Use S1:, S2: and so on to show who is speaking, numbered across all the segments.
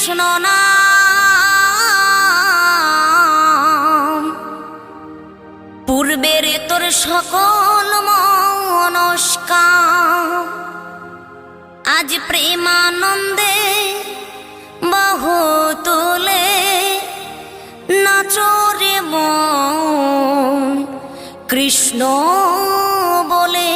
S1: কৃষ্ণ নাম, পূর্বের তোর সকল মনস্কাম, আজ প্রেমানন্দে বাহু তুলে নাচরে মন কৃষ্ণ বলে।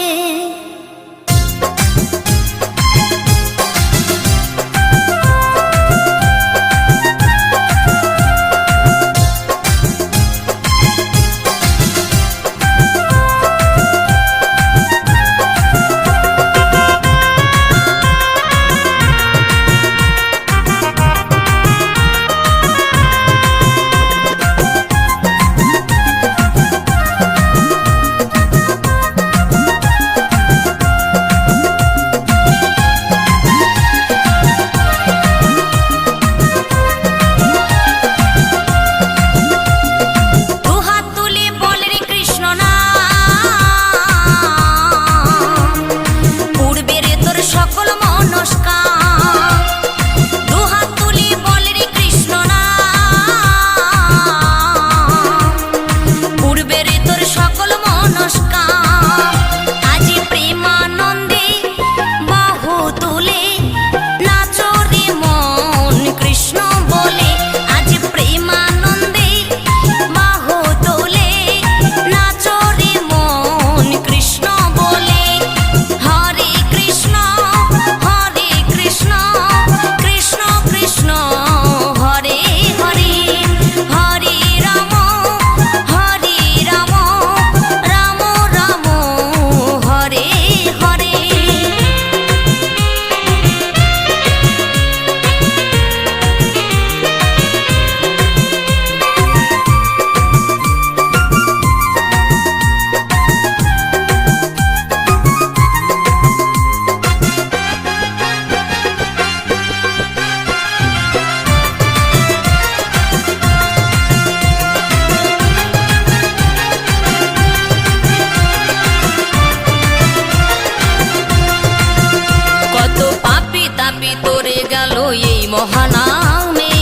S1: মহানামে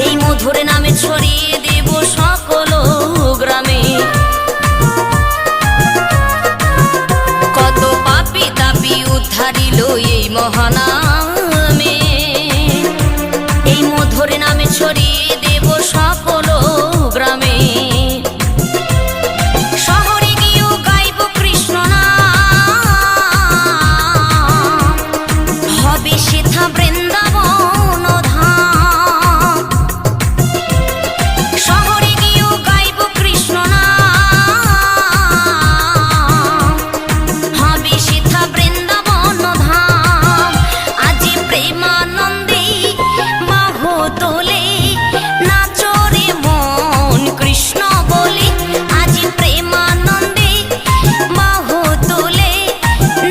S1: এই মধুর নামে ছড়িয়ে দেব সকল গ্রামে। কত পাপী তাপী উদ্ধারিল এই মহানামে, এই মধুর নামে ছড়িয়ে দেব সকল গ্রামে। শহরে গিয়েও গাইব কৃষ্ণ নাম, হবে সেথা বৃন্দাবন ধাম। শহরে গিয়েও গাইব কৃষ্ণ নাম, হবে সেথা বৃন্দাবন ধাম। আজি প্রেমানন্দে বাহু তোলে নাচরে মন কৃষ্ণ বলে। আজি প্রেমানন্দে বাহু তোলে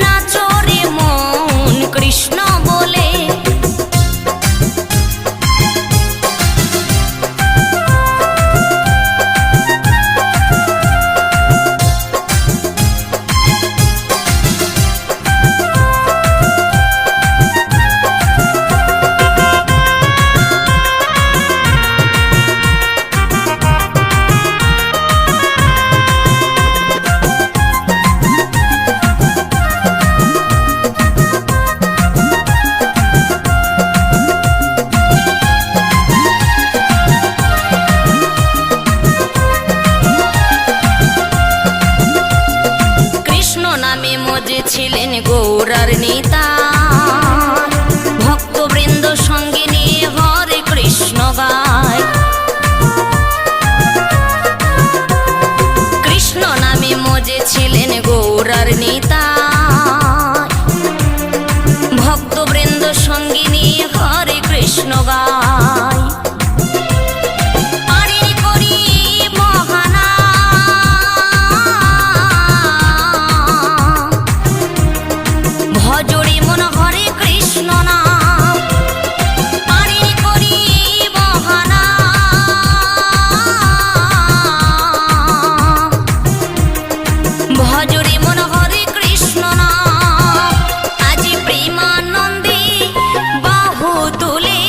S1: নাচরে মন কৃষ্ণ বলে। ছিলেন গৌরার নেতা, ভক্তবৃন্দ সঙ্গে নিয়ে হরে কৃষ্ণ গায়। কৃষ্ণ নামে মজে ছিলেন গৌরার নেতা, ভক্তবৃন্দ সঙ্গে নিয়ে হরে কৃষ্ণ গায়। ভজরে মন হরে কৃষ্ণ নাম, পারে করি বহানা। ভজরে মন হরে কৃষ্ণ নাম, আজি প্রেমানন্দে বাহু তুলে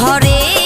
S1: হরে